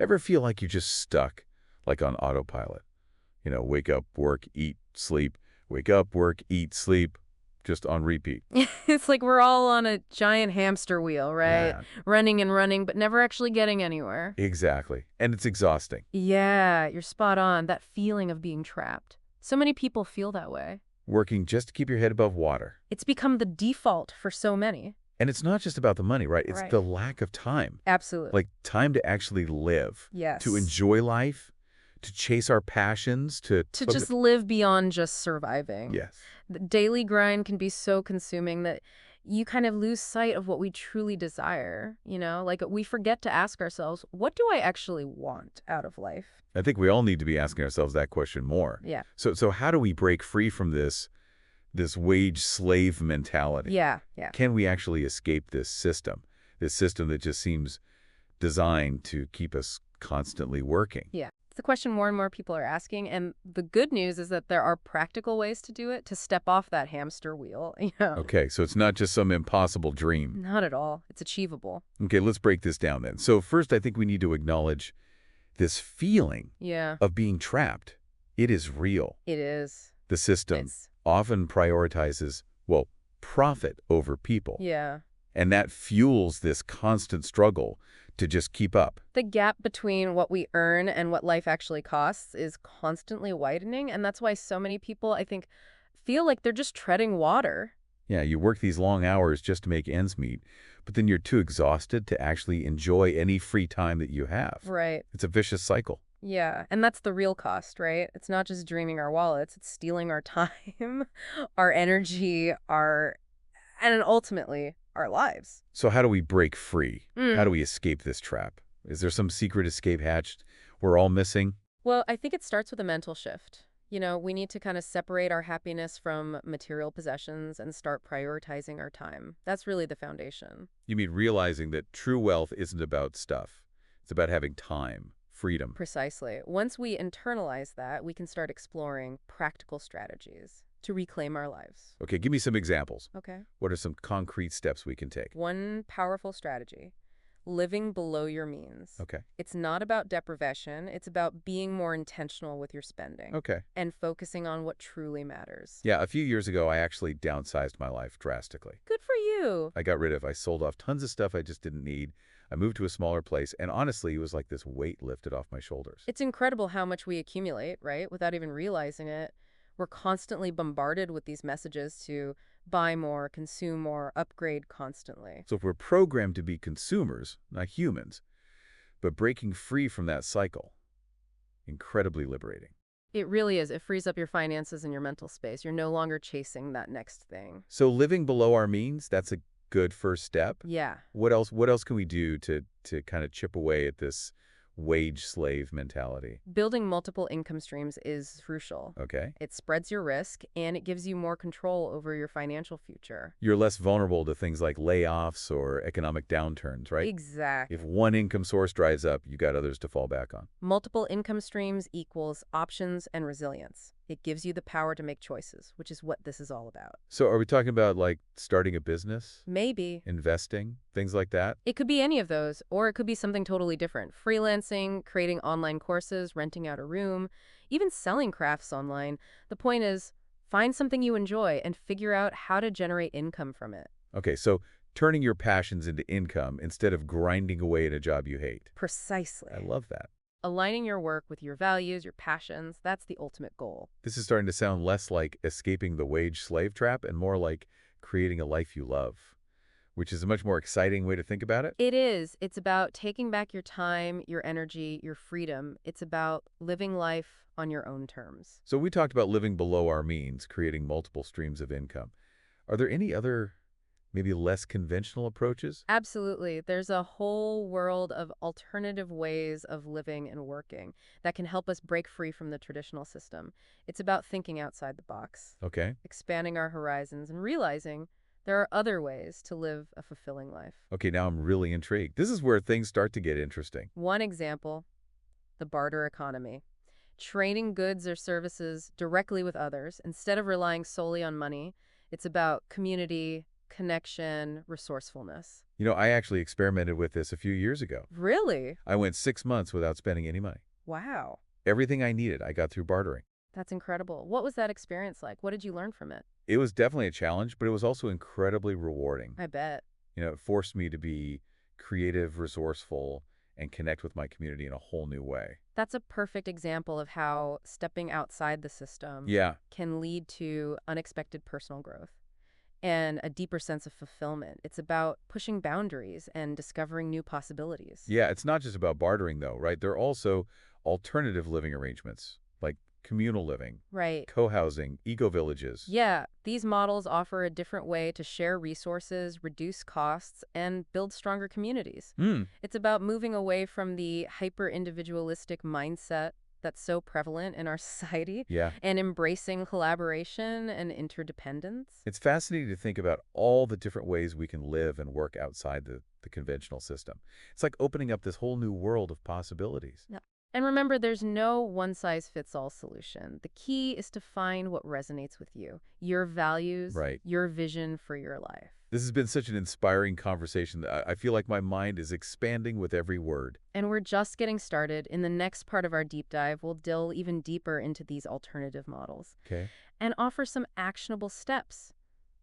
Ever feel like you're just stuck, like on autopilot? Wake up, work, eat, sleep, wake up, work, eat, sleep, just on repeat. It's like we're all on a giant hamster wheel, right? Yeah, Running and running, but never actually getting anywhere. exactly. And it's exhausting. Yeah, you're spot on. That feeling of being trapped. So many people feel that way. Working just to keep your head above water. It's become the default for so many. And it's not just about the money, right? It's Right. the lack of time. Absolutely. Like time to actually live, to Yes. enjoy life, to chase our passions, To just live beyond just surviving. Yes. The daily grind can be so consuming that you kind of lose sight of what we truly desire, Like we forget to ask ourselves, what do I actually want out of life? I think we all need to be asking ourselves that question more. Yeah. So how do we break free from this wage slave mentality? Yeah, yeah. Can we actually escape this system that just seems designed to keep us constantly working? Yeah. It's the question more and more people are asking. And the good news is that there are practical ways to do it, to step off that hamster wheel. Okay, so it's not just some impossible dream. Not at all. It's achievable. Okay, let's break this down then. So first, I think we need to acknowledge this feeling Yeah, of being trapped. It is real. it is. The system It's, often prioritizes, well, profit over people. yeah. And that fuels this constant struggle to just keep up. The gap between what we earn and what life actually costs is constantly widening. And that's why so many people, I think, feel like they're just treading water. Yeah, you work these long hours just to make ends meet, but then you're too exhausted to actually enjoy any free time that you have. Right. It's a vicious cycle. Yeah. And that's the real cost, right? It's not just dreaming our wallets, it's stealing our time, our energy, and ultimately our lives. So how do we break free? How Mm. do we escape this trap? Is there some secret escape hatch we're all missing? Well, I think it starts with a mental shift. We need to kind of separate our happiness from material possessions and start prioritizing our time. That's really the foundation. You mean realizing that true wealth isn't about stuff. It's about having time, freedom. Precisely. Once we internalize that, we can start exploring practical strategies to reclaim our lives. Okay, give me some examples. Okay. What are some concrete steps we can take? One powerful strategy: living below your means. Okay. It's not about deprivation, it's about being more intentional with your spending Okay. and focusing on what truly matters. Yeah, a few years ago, I actually downsized my life drastically. Good for you. I sold off tons of stuff I just didn't need. I moved to a smaller place, and honestly, it was like this weight lifted off my shoulders. It's incredible how much we accumulate, right? Without even realizing it. We're constantly bombarded with these messages to buy more, consume more, upgrade constantly. So if we're programmed to be consumers, not humans, but breaking free from that cycle, incredibly liberating. It really is. It frees up your finances and your mental space. You're no longer chasing that next thing. So living below our means, that's a good first step. Yeah. What else can we do to kind of chip away at this wage slave mentality? Building multiple income streams is crucial. Okay. It spreads your risk and it gives you more control over your financial future. You're less vulnerable to things like layoffs or economic downturns, right? Exactly. If one income source dries up, you got others to fall back on. Multiple income streams equals options and resilience. It gives you the power to make choices, which is what this is all about. So are we talking about like starting a business, Maybe. investing, things like that? It could be any of those, or it could be something totally different. Freelancing, creating online courses, renting out a room, even selling crafts online. The point is, find something you enjoy and figure out how to generate income from it. Okay, so turning your passions into income instead of grinding away at a job you hate. Precisely. I love that. Aligning your work with your values, your passions, that's the ultimate goal. This is starting to sound less like escaping the wage slave trap and more like creating a life you love, which is a much more exciting way to think about it. It is. It's about taking back your time, your energy, your freedom. It's about living life on your own terms. So we talked about living below our means, creating multiple streams of income. Are there any other, maybe less conventional approaches? Absolutely. There's a whole world of alternative ways of living and working that can help us break free from the traditional system. It's about thinking outside the box, Okay. expanding our horizons, and realizing there are other ways to live a fulfilling life. Okay, now I'm really intrigued. This is where things start to get interesting. One example: the barter economy. Trading goods or services directly with others instead of relying solely on money. It's about community, connection, resourcefulness. I actually experimented with this a few years ago. Really? I went 6 months without spending any money. Wow. Everything I needed, I got through bartering. That's incredible. What was that experience like? What did you learn from it? It was definitely a challenge, but it was also incredibly rewarding. I bet. It forced me to be creative, resourceful, and connect with my community in a whole new way. That's a perfect example of how stepping outside the system Yeah, can lead to unexpected personal growth and a deeper sense of fulfillment. It's about pushing boundaries and discovering new possibilities. yeah, it's not just about bartering, though, right? There are also alternative living arrangements, like communal living, Right. co-housing, eco-villages. Yeah, these models offer a different way to share resources, reduce costs, and build stronger communities. Hmm, It's about moving away from the hyper-individualistic mindset that's so prevalent in our society yeah. and embracing collaboration and interdependence. It's fascinating to think about all the different ways we can live and work outside the conventional system. It's like opening up this whole new world of possibilities. Yeah. And remember, there's no one-size-fits-all solution. The key is to find what resonates with you, your values, Right. your vision for your life. This has been such an inspiring conversation. I feel like my mind is expanding with every word. And we're just getting started. In the next part of our deep dive, we'll delve even deeper into these alternative models Okay. and offer some actionable steps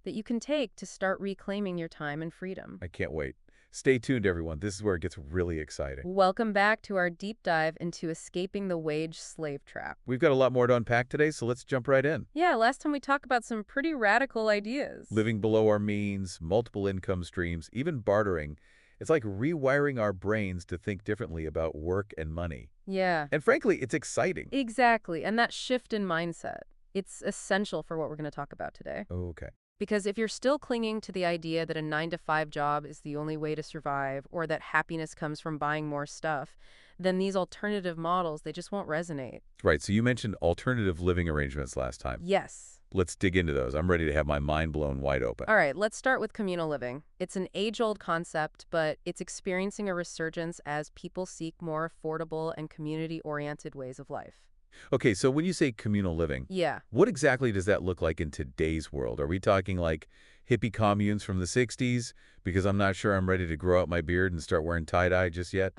that you can take to start reclaiming your time and freedom. I can't wait. Stay tuned, everyone. This is where it gets really exciting. Welcome back to our deep dive into escaping the wage slave trap. We've got a lot more to unpack today, so let's jump right in. Yeah, last time we talked about some pretty radical ideas. Living below our means, multiple income streams, even bartering. It's like rewiring our brains to think differently about work and money. Yeah, And frankly, it's exciting. exactly. And that shift in mindset, it's essential for what we're going to talk about today. Okay. Because if you're still clinging to the idea that a 9-to-5 job is the only way to survive or that happiness comes from buying more stuff, then these alternative models, they just won't resonate. Right, so you mentioned alternative living arrangements last time. Yes. Let's dig into those. I'm ready to have my mind blown wide open. All right, let's start with communal living. It's an age-old concept, but it's experiencing a resurgence as people seek more affordable and community-oriented ways of life. Okay, so when you say communal living, Yeah. what exactly does that look like in today's world? Are we talking like hippie communes from the 60s? Because I'm not sure I'm ready to grow out my beard and start wearing tie-dye just yet.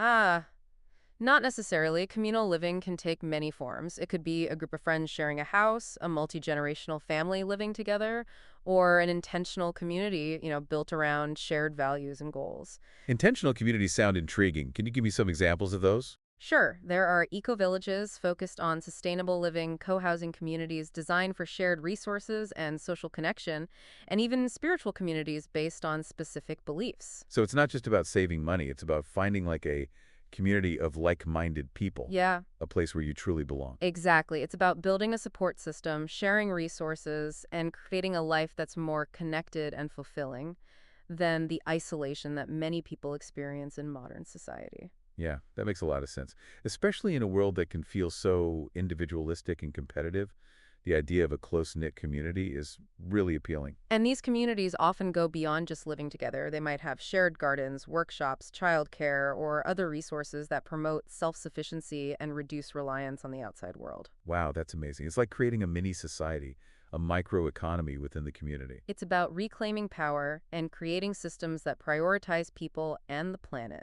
Not necessarily. Communal living can take many forms. It could be a group of friends sharing a house, a multi-generational family living together, or an intentional community, built around shared values and goals. Intentional communities sound intriguing. Can you give me some examples of those? Sure, there are eco-villages focused on sustainable living, co-housing communities designed for shared resources and social connection, and even spiritual communities based on specific beliefs. So it's not just about saving money. It's about finding like a community of like-minded people, Yeah, a place where you truly belong. exactly. It's about building a support system, sharing resources, and creating a life that's more connected and fulfilling than the isolation that many people experience in modern society. Yeah, that makes a lot of sense. Especially in a world that can feel so individualistic and competitive, the idea of a close-knit community is really appealing. And these communities often go beyond just living together. They might have shared gardens, workshops, childcare, or other resources that promote self-sufficiency and reduce reliance on the outside world. Wow, that's amazing. It's like creating a mini society, a microeconomy within the community. It's about reclaiming power and creating systems that prioritize people and the planet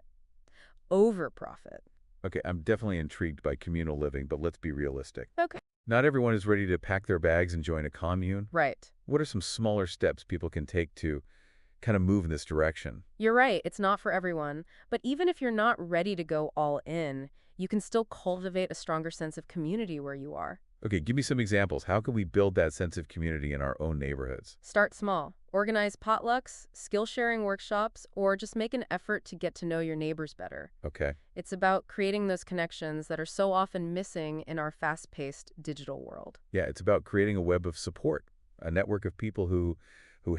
over profit. Okay, I'm definitely intrigued by communal living, but let's be realistic. Okay. Not everyone is ready to pack their bags and join a commune. Right. What are some smaller steps people can take to kind of move in this direction? You're right. It's not for everyone. But even if you're not ready to go all in, you can still cultivate a stronger sense of community where you are. Okay, give me some examples. How can we build that sense of community in our own neighborhoods? Start small. Organize potlucks, skill-sharing workshops, or just make an effort to get to know your neighbors better. Okay. It's about creating those connections that are so often missing in our fast-paced digital world. Yeah, it's about creating a web of support, a network of people who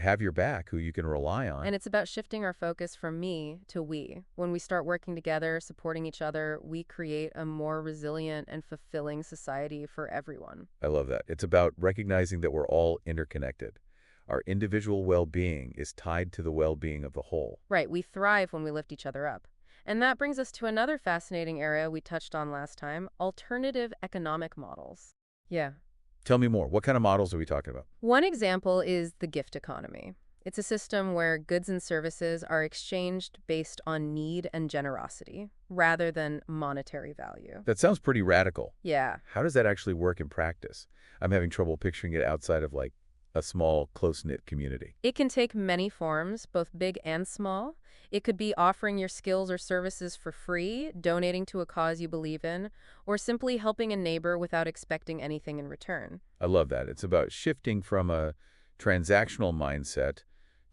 have your back, who you can rely on. And it's about shifting our focus from me to we. When we start working together, supporting each other, we create a more resilient and fulfilling society for everyone. I love that. It's about recognizing that we're all interconnected. Our individual well-being is tied to the well-being of the whole. Right, we thrive when we lift each other up. And that brings us to another fascinating area we touched on last time, alternative economic models. Yeah. Tell me more. What kind of models are we talking about? One example is the gift economy. It's a system where goods and services are exchanged based on need and generosity, rather than monetary value. That sounds pretty radical. Yeah. How does that actually work in practice? I'm having trouble picturing it outside of like a small, close-knit community. It can take many forms, both big and small. It could be offering your skills or services for free, donating to a cause you believe in, or simply helping a neighbor without expecting anything in return. I love that. It's about shifting from a transactional mindset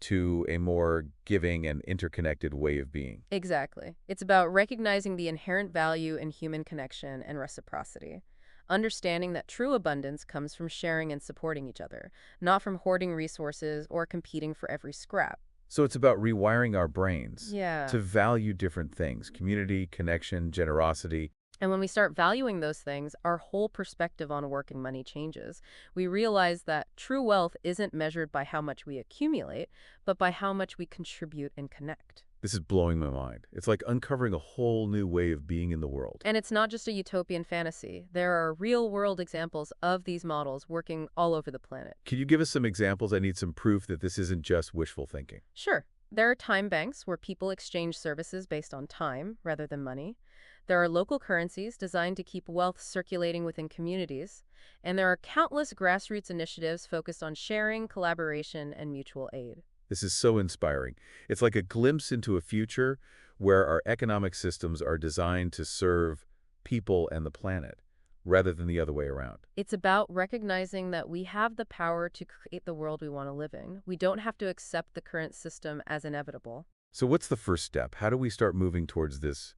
to a more giving and interconnected way of being. Exactly. It's about recognizing the inherent value in human connection and reciprocity. Understanding that true abundance comes from sharing and supporting each other, not from hoarding resources or competing for every scrap. So it's about rewiring our brains Yeah. to value different things: community, connection, generosity. And when we start valuing those things, our whole perspective on work and money changes. We realize that true wealth isn't measured by how much we accumulate, but by how much we contribute and connect. This is blowing my mind. It's like uncovering a whole new way of being in the world. And it's not just a utopian fantasy. There are real-world examples of these models working all over the planet. Can you give us some examples? I need some proof that this isn't just wishful thinking. Sure, there are time banks where people exchange services based on time rather than money. There are local currencies designed to keep wealth circulating within communities. And there are countless grassroots initiatives focused on sharing, collaboration, and mutual aid. This is so inspiring. It's like a glimpse into a future where our economic systems are designed to serve people and the planet, rather than the other way around. It's about recognizing that we have the power to create the world we want to live in. We don't have to accept the current system as inevitable. So what's the first step? How do we start moving towards this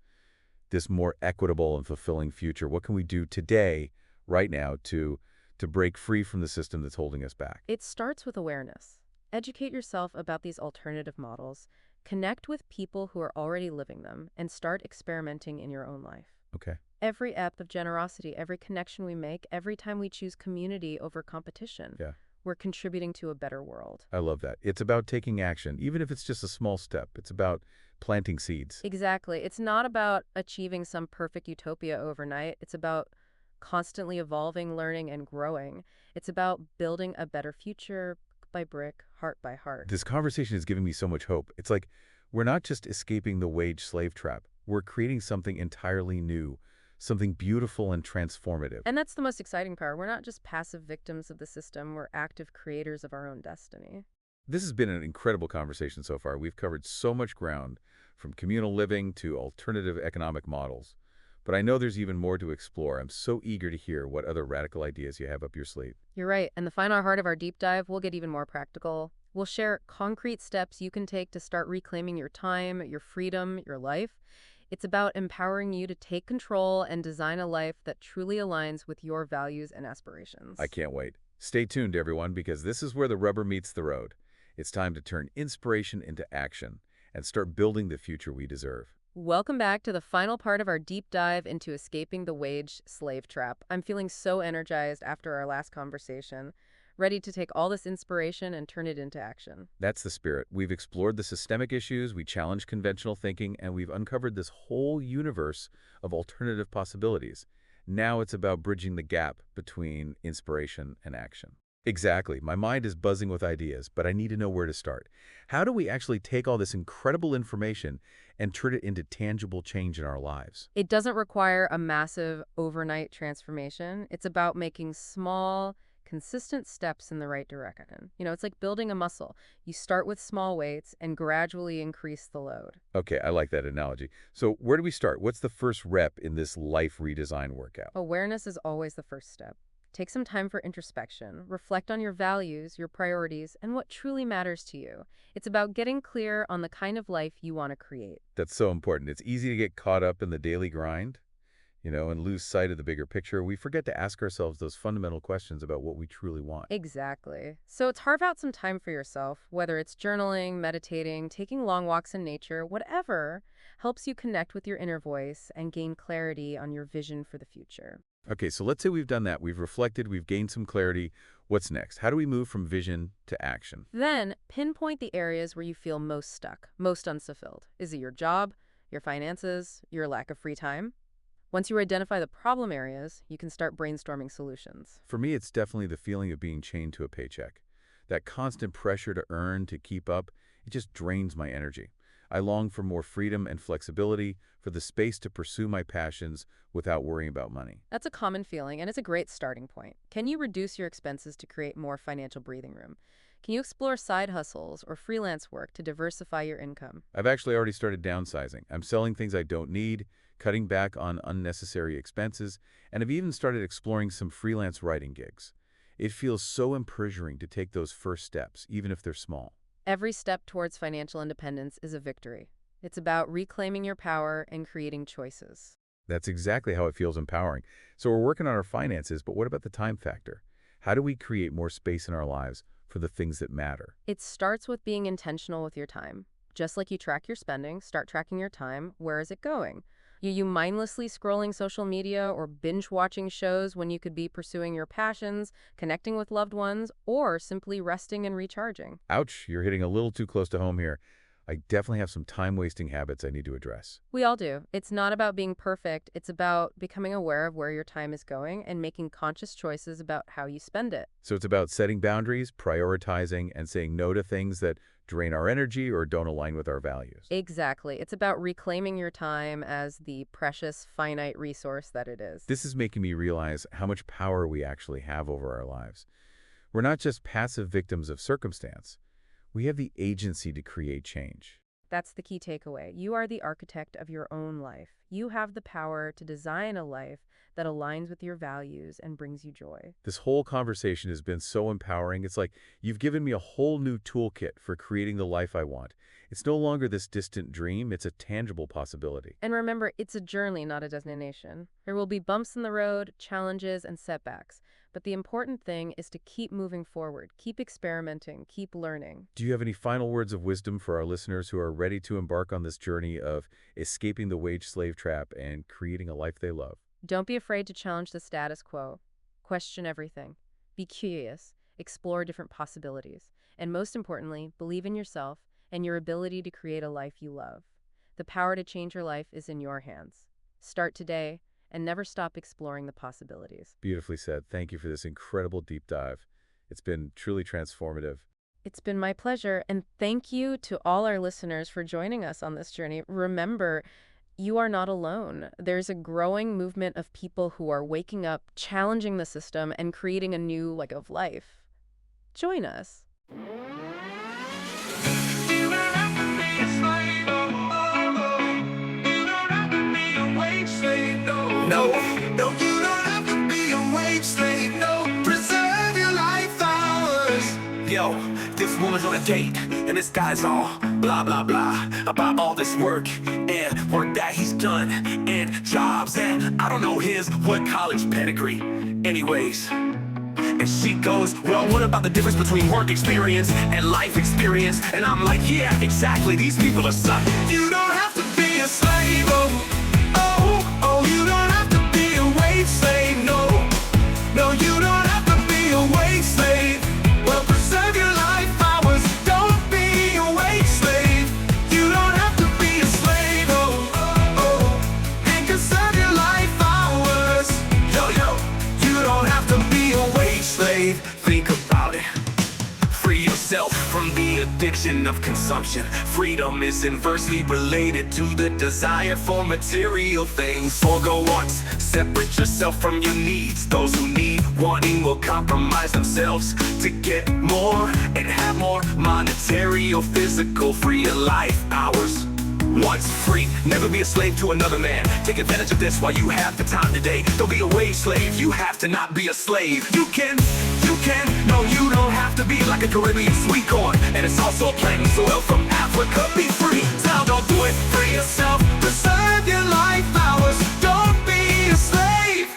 more equitable and fulfilling future? What can we do today, right now, to break free from the system that's holding us back? It starts with awareness. Educate yourself about these alternative models, connect with people who are already living them, and start experimenting in your own life. Okay. Every act of generosity, every connection we make, every time we choose community over competition, Yeah. we're contributing to a better world. I love that. It's about taking action, even if it's just a small step. It's about planting seeds. Exactly. It's not about achieving some perfect utopia overnight. It's about constantly evolving, learning, and growing. It's about building a better future by brick, heart by heart. This conversation is giving me so much hope. It's like we're not just escaping the wage slave trap. We're creating something entirely new, something beautiful and transformative. And that's the most exciting part. We're not just passive victims of the system, we're active creators of our own destiny. This has been an incredible conversation so far. We've covered so much ground, from communal living to alternative economic models. But I know there's even more to explore. I'm so eager to hear what other radical ideas you have up your sleeve. You're right. And the final heart of our deep dive, we'll get even more practical. We'll share concrete steps you can take to start reclaiming your time, your freedom, your life. It's about empowering you to take control and design a life that truly aligns with your values and aspirations. I can't wait. Stay tuned, everyone, because this is where the rubber meets the road. It's time to turn inspiration into action and start building the future we deserve. Welcome back to the final part of our deep dive into escaping the wage slave trap. I'm feeling so energized after our last conversation, ready to take all this inspiration and turn it into action. That's the spirit. We've explored the systemic issues, we challenged conventional thinking, and we've uncovered this whole universe of alternative possibilities. Now it's about bridging the gap between inspiration and action. Exactly. My mind is buzzing with ideas, but I need to know where to start. How do we actually take all this incredible information and turn it into tangible change in our lives? It doesn't require a massive overnight transformation. It's about making small, consistent steps in the right direction. It's like building a muscle. You start with small weights and gradually increase the load. Okay, I like that analogy. So where do we start? What's the first rep in this life redesign workout? Awareness is always the first step. Take some time for introspection. Reflect on your values, your priorities, and what truly matters to you. It's about getting clear on the kind of life you want to create. That's so important. It's easy to get caught up in the daily grind, and lose sight of the bigger picture. We forget to ask ourselves those fundamental questions about what we truly want. Exactly. So carve out some time for yourself, whether it's journaling, meditating, taking long walks in nature, whatever helps you connect with your inner voice and gain clarity on your vision for the future. Okay, so let's say we've done that. We've reflected, we've gained some clarity. What's next? How do we move from vision to action? Then pinpoint the areas where you feel most stuck, most unfulfilled. Is it your job, your finances, your lack of free time? Once you identify the problem areas, you can start brainstorming solutions. For me, it's definitely the feeling of being chained to a paycheck. That constant pressure to earn, to keep up, it just drains my energy. I long for more freedom and flexibility, for the space to pursue my passions without worrying about money. That's a common feeling, and it's a great starting point. Can you reduce your expenses to create more financial breathing room? Can you explore side hustles or freelance work to diversify your income? I've actually already started downsizing. I'm selling things I don't need, cutting back on unnecessary expenses, and I've even started exploring some freelance writing gigs. It feels so empowering to take those first steps, even if they're small. Every step towards financial independence is a victory. It's about reclaiming your power and creating choices. That's exactly how it feels empowering. So we're working on our finances, but what about the time factor? How do we create more space in our lives for the things that matter? It starts with being intentional with your time. Just like you track your spending, start tracking your time. Where is it going? You mindlessly scrolling social media or binge watching shows when you could be pursuing your passions, connecting with loved ones, or simply resting and recharging? Ouch, you're hitting a little too close to home here. I definitely have some time-wasting habits I need to address. We all do. It's not about being perfect. It's about becoming aware of where your time is going and making conscious choices about how you spend it. So it's about setting boundaries, prioritizing, and saying no to things that drain our energy or don't align with our values. Exactly. It's about reclaiming your time as the precious, finite resource that it is. This is making me realize how much power we actually have over our lives. We're not just passive victims of circumstance. We have the agency to create change. That's the key takeaway. You are the architect of your own life. You have the power to design a life that aligns with your values and brings you joy. This whole conversation has been so empowering. It's like you've given me a whole new toolkit for creating the life I want. It's no longer this distant dream, it's a tangible possibility. And remember, it's a journey, not a destination. There will be bumps in the road, challenges, and setbacks. But the important thing is to keep moving forward, keep experimenting, keep learning. Do you have any final words of wisdom for our listeners who are ready to embark on this journey of escaping the wage slave trap and creating a life they love? Don't be afraid to challenge the status quo. Question everything. Be curious. Explore different possibilities. And most importantly, believe in yourself and your ability to create a life you love. The power to change your life is in your hands. Start today and never stop exploring the possibilities. Beautifully said. Thank you for this incredible deep dive. It's been truly transformative. It's been my pleasure, and thank you to all our listeners for joining us on this journey. Remember, you are not alone. There's a growing movement of people who are waking up, challenging the system, and creating a new leg of life. Join us. No, no, you don't have to be a wage slave. No, preserve your life hours. Yo, this woman's on a date, and this guy's all blah, blah, blah about all this work and work that he's done, and jobs, and I don't know his what college pedigree. Anyways, and she goes, well, what about the difference between work experience and life experience? And I'm like, yeah, exactly, these people are sucking. You don't have to be a slave, you don't have to be a wage slave, no. No, you don't have to be a wage slave. Well, preserve your life hours, don't be a wage slave. You don't have to be a slave, and conserve your life hours. You don't have to be a wage slave. Think about it. Free yourself from the addiction of consumption. Freedom is inversely related to the desire for material things. Forgo wants, separate yourself from your needs. Those who need wanting will compromise themselves to get more and have more monetary or physical. Free your life hours. Once free, never be a slave to another man. Take advantage of this while you have the time today. Don't be a wage slave, you have to not be a slave. You can, no, you don't have to be like a Caribbean sweet corn. And it's also planting soil from Africa. Be free, now don't do it. Free yourself, preserve your life hours. Don't be a slave.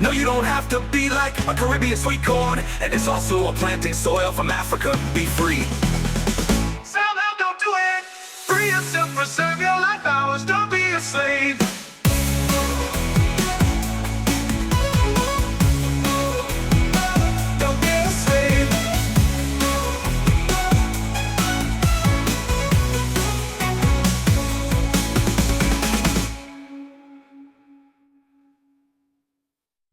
No, you don't have to be like a Caribbean sweet corn. And it's also a planting soil from Africa. Be free. So now don't do it. Free yourself, preserve your life hours. Don't be a slave.